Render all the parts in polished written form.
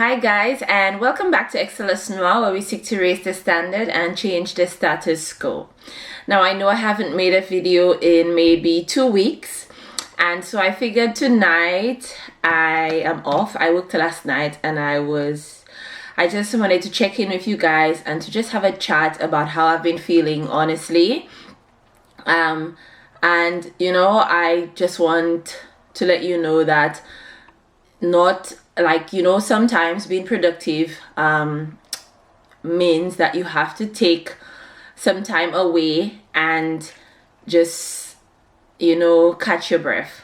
Hi guys, and welcome back to Excellence Noir, where we seek to raise the standard and change the status quo. Now I know I haven't made a video in maybe 2 weeks, and so I figured tonight I am off. I worked last night and I just wanted to check in with you guys and to just have a chat about how I've been feeling, honestly. And I just want to let you know that sometimes being productive means that you have to take some time away and just catch your breath.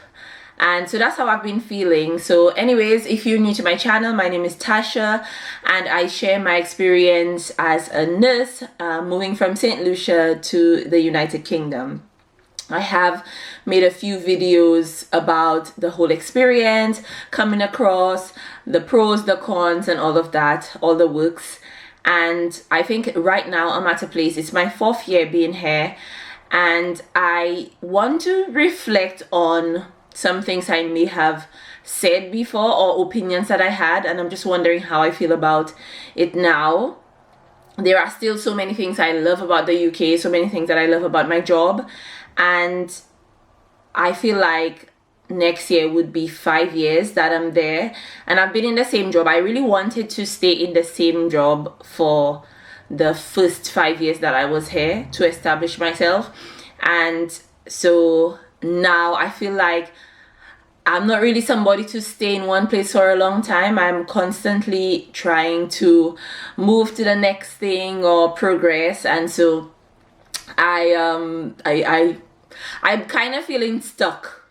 And so that's how I've been feeling. So anyways, if you're new to my channel, my name is Tasha and I share my experience as a nurse moving from St. Lucia to the United Kingdom. I have made a few videos about the whole experience, coming across the pros, the cons, and all of that, all the works. And I think right now I'm at a place, it's my 4th year being here, and I want to reflect on some things I may have said before or opinions that I had, and I'm just wondering how I feel about it now. There are still so many things I love about the UK, so many things that I love about my job. And I feel like next year would be 5 years that I'm there, and I've been in the same job. I really wanted to stay in the same job for the first 5 years that I was here to establish myself. And so now I feel like I'm not really somebody to stay in one place for a long time. I'm constantly trying to move to the next thing or progress, and so I'm kind of feeling stuck.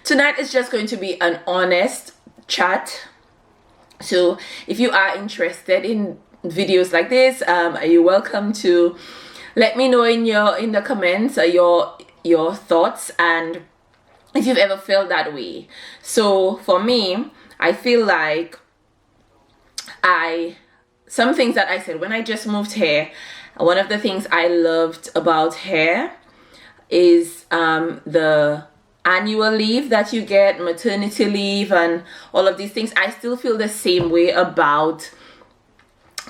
Tonight is just going to be an honest chat. So if you are interested in videos like this, you're welcome to let me know in the comments your thoughts and if you've ever felt that way. So for me, I feel like some things that I said when I just moved here, one of the things I loved about here is the annual leave that you get, maternity leave, and all of these things. I still feel the same way about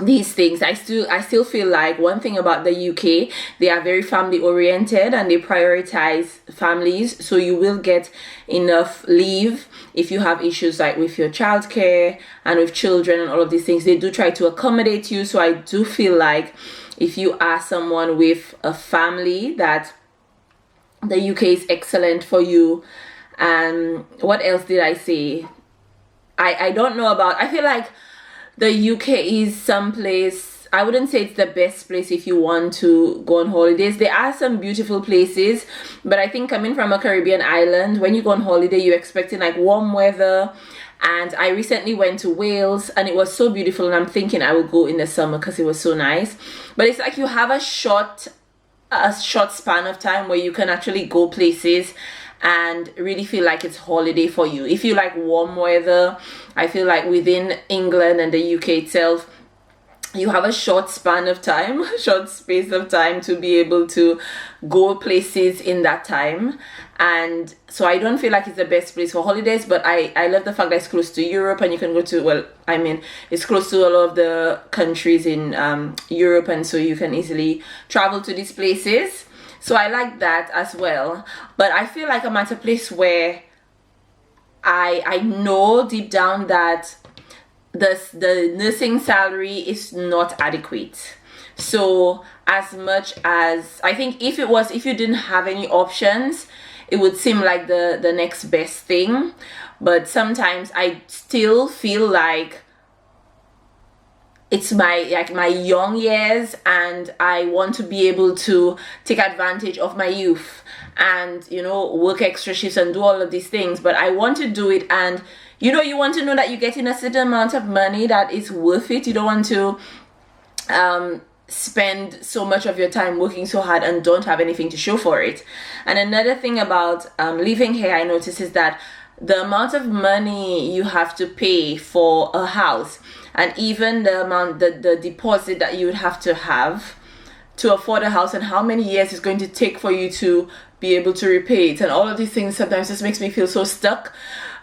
these things. I still feel like one thing about the UK, they are very family oriented and they prioritize families, so you will get enough leave if you have issues like with your childcare and with children and all of these things. They do try to accommodate you. So I do feel like if you are someone with a family, that the UK is excellent for you. And what else did I say? I don't know about, I feel like the UK is someplace, I wouldn't say it's the best place if you want to go on holidays. There are some beautiful places, but I think coming from a Caribbean island, when you go on holiday, you're expecting like warm weather. And I recently went to Wales and it was so beautiful, and I'm thinking I will go in the summer because it was so nice. But it's like you have a short span of time where you can actually go places and really feel like it's holiday for you. If you like warm weather, I feel like within England and the UK itself, you have a short span of time, short space of time to be able to go places in that time. And so I don't feel like it's the best place for holidays, but I love the fact that it's close to Europe and you can go to, it's close to a lot of the countries in Europe, and so you can easily travel to these places. So I like that as well. But I feel like I'm at a place where I know deep down that the nursing salary is not adequate. So as much as I think if you didn't have any options, it would seem like the next best thing. But sometimes I still feel like it's my young years and I want to be able to take advantage of my youth and work extra shifts and do all of these things. But I want to do it, and you want to know that you're getting a certain amount of money that is worth it. You don't want to spend so much of your time working so hard and don't have anything to show for it. And another thing about living here, I noticed, is that the amount of money you have to pay for a house, and even the deposit that you would have to have to afford a house and how many years it's going to take for you to be able to repay it, and all of these things sometimes just makes me feel so stuck,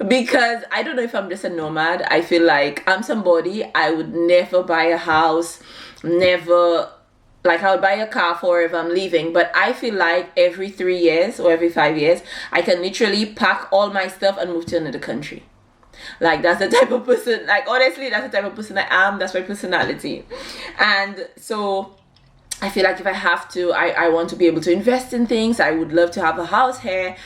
because I don't know if I'm just a nomad. I feel like I'm somebody, I would never buy a house, never, like I would buy a car for if I'm leaving, but I feel like every 3 years or every 5 years I can literally pack all my stuff and move to another country. Like, that's the type of person, like, honestly, that's the type of person I am. That's my personality. And so I feel like if I have to, I want to be able to invest in things. I would love to have a house here.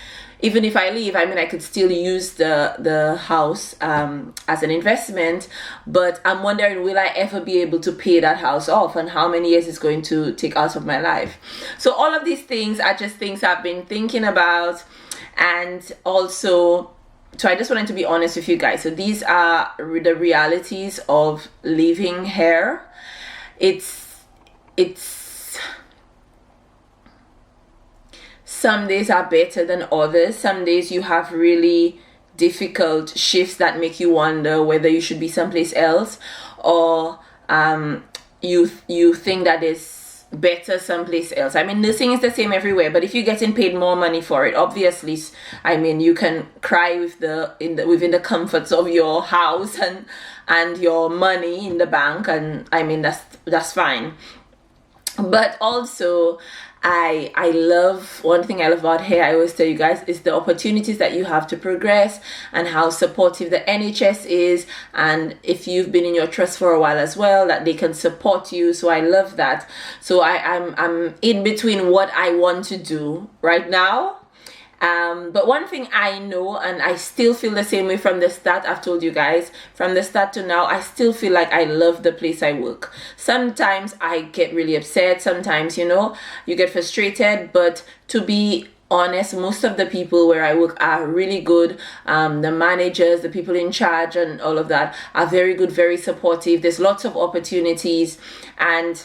Even if I leave, I mean, I could still use the house as an investment. But I'm wondering, will I ever be able to pay that house off, and how many years it's going to take out of my life? So all of these things are just things I've been thinking about. And also, so I just wanted to be honest with you guys. So these are the realities of living here. It's some days are better than others. Some days you have really difficult shifts that make you wonder whether you should be someplace else, or you think that is better someplace else. I mean, nursing is the same everywhere, but if you're getting paid more money for it, obviously, I mean, you can cry with within the comforts of your house and your money in the bank, and I mean, that's fine. But also, I love, one thing I love about here, I always tell you guys, is the opportunities that you have to progress, and how supportive the NHS is, and if you've been in your trust for a while as well, that they can support you. So I love that. So I'm in between what I want to do right now. But one thing I know, and I still feel the same way from the start, I've told you guys, from the start to now, I still feel like I love the place I work. Sometimes I get really upset, sometimes, you know, you get frustrated, but to be honest, most of the people where I work are really good. The managers, the people in charge and all of that are very good, very supportive. There's lots of opportunities, and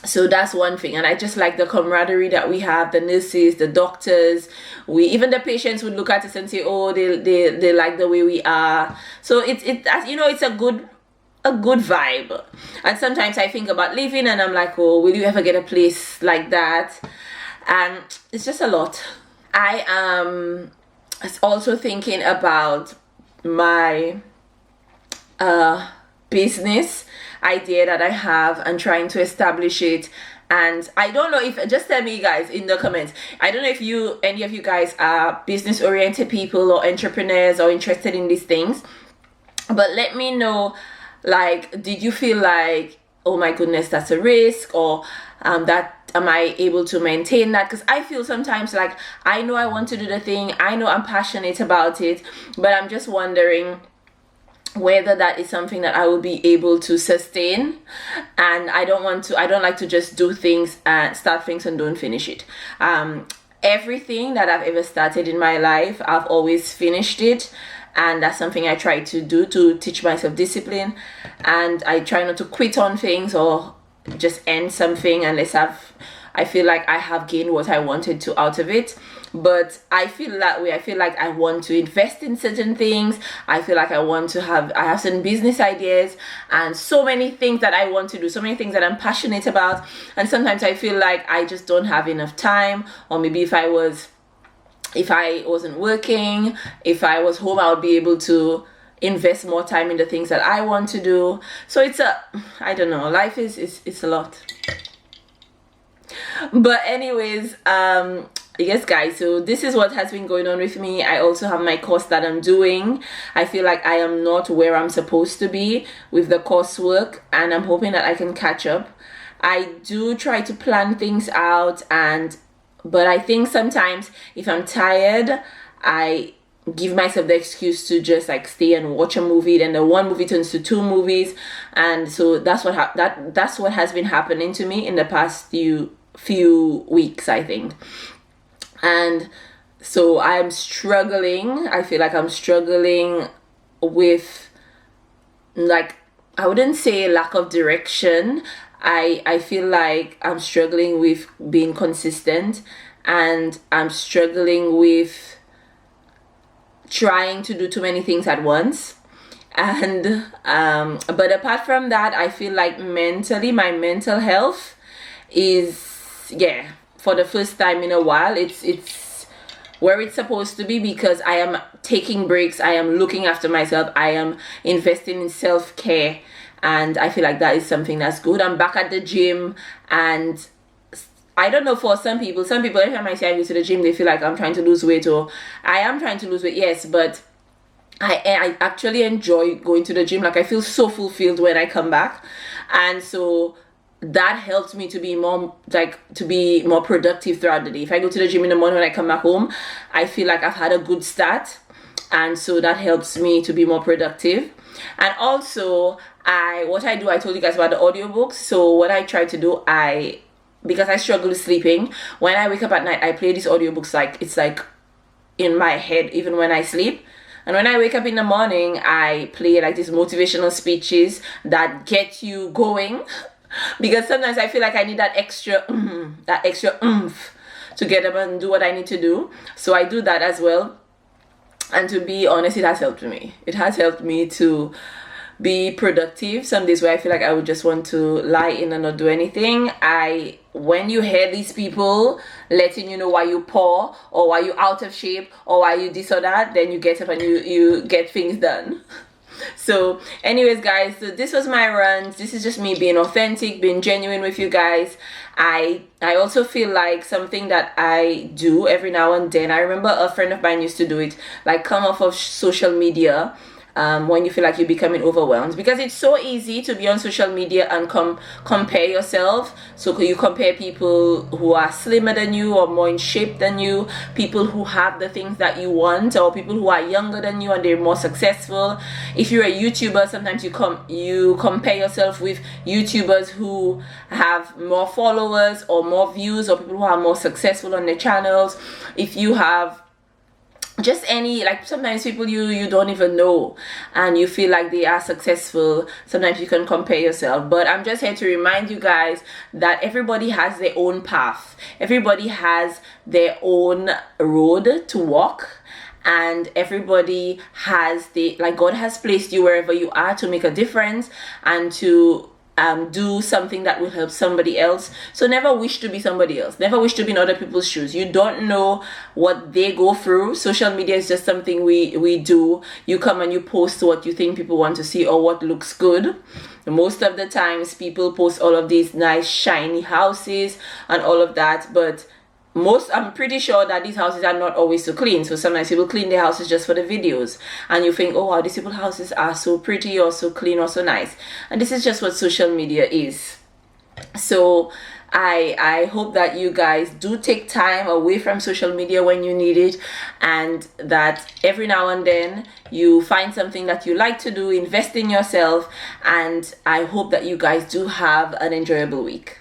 so that's one thing. And I just like the camaraderie that we have, the nurses, the doctors, even the patients would look at us and say, oh, they like the way we are. So it's you know, it's a good vibe. And sometimes I think about leaving and I'm like, oh, will you ever get a place like that? And it's just a lot. I am also thinking about my business idea that I have and trying to establish it. And I don't know if, just tell me guys in the comments, I don't know if any of you guys are business oriented people or entrepreneurs or interested in these things, but let me know, like, did you feel like, oh my goodness, that's a risk, or that am I able to maintain that? Because I feel sometimes like I know I want to do the thing, I know I'm passionate about it, but I'm just wondering whether that is something that I will be able to sustain. And I don't like to just do things and start things and don't finish it. Everything that I've ever started in my life, I've always finished it, and that's something I try to do to teach myself discipline. And I try not to quit on things or just end something unless I feel like I have gained what I wanted to out of it. But I feel that way. I feel like I want to invest in certain things. I feel like I have certain business ideas and so many things that I want to do, so many things that I'm passionate about. And sometimes I feel like I just don't have enough time, or maybe if I wasn't working, if I was home, I would be able to invest more time in the things that I want to do. So I don't know, life it's a lot. But anyways, yes guys, so this is what has been going on with me. I also have my course that I'm doing. I feel like I am not where I'm supposed to be with the coursework, and I'm hoping that I can catch up. I do try to plan things out, but I think sometimes if I'm tired, I give myself the excuse to just like stay and watch a movie, then the one movie turns to 2 movies, and so that's what has been happening to me in the past few weeks, I think. And so I'm struggling. I feel like I'm struggling with, like, I wouldn't say lack of direction. I feel like I'm struggling with being consistent, and I'm struggling with trying to do too many things at once. And but apart from that, I feel like mentally, my mental health is, yeah, for the first time in a while, it's where it's supposed to be, because I am taking breaks, I am looking after myself, I am investing in self-care, and I feel like that is something that's good. I'm back at the gym, and I don't know, for some people every time I say I go to the gym, they feel like I'm trying to lose weight, or I am trying to lose weight, yes, but I actually enjoy going to the gym. Like, I feel so fulfilled when I come back, and so that helps me to be more productive throughout the day. If I go to the gym in the morning, when I come back home, I feel like I've had a good start, and so that helps me to be more productive. And also, what I do, I told you guys about the audiobooks. So what I try to do, because I struggle with sleeping, when I wake up at night, I play these audiobooks, like it's like in my head even when I sleep. And when I wake up in the morning, I play like these motivational speeches that get you going, because sometimes I feel like I need that extra oomph to get up and do what I need to do. So I do that as well. And to be honest, it has helped me. It has helped me to be productive. Some days where I feel like I would just want to lie in and not do anything, when you hear these people letting you know why you poor, or why you out of shape, or why you this or that, then you get up and you get things done. So anyways, guys, so this was my rant. This is just me being authentic, being genuine with you guys. I also feel like something that I do every now and then, I remember a friend of mine used to do it, like come off of social media when you feel like you're becoming overwhelmed, because it's so easy to be on social media and compare yourself. So you compare people who are slimmer than you or more in shape than you, people who have the things that you want, or people who are younger than you and they're more successful. If you're a YouTuber, sometimes you compare yourself with YouTubers who have more followers or more views, or people who are more successful on their channels. If you have just any, like sometimes people you don't even know and you feel like they are successful, sometimes you can compare yourself. But I'm just here to remind you guys that everybody has their own path, everybody has their own road to walk, and everybody has God has placed you wherever you are to make a difference and to do something that will help somebody else. So never wish to be somebody else, never wish to be in other people's shoes. You don't know what they go through. Social media is just something we do. You come and you post what you think people want to see or what looks good. Most of the times people post all of these nice shiny houses and all of that, but I'm pretty sure that these houses are not always so clean. So sometimes people clean their houses just for the videos, and you think, oh wow, these people's houses are so pretty or so clean or so nice. And this is just what social media is. So I hope that you guys do take time away from social media when you need it, and that every now and then you find something that you like to do, invest in yourself, and I hope that you guys do have an enjoyable week.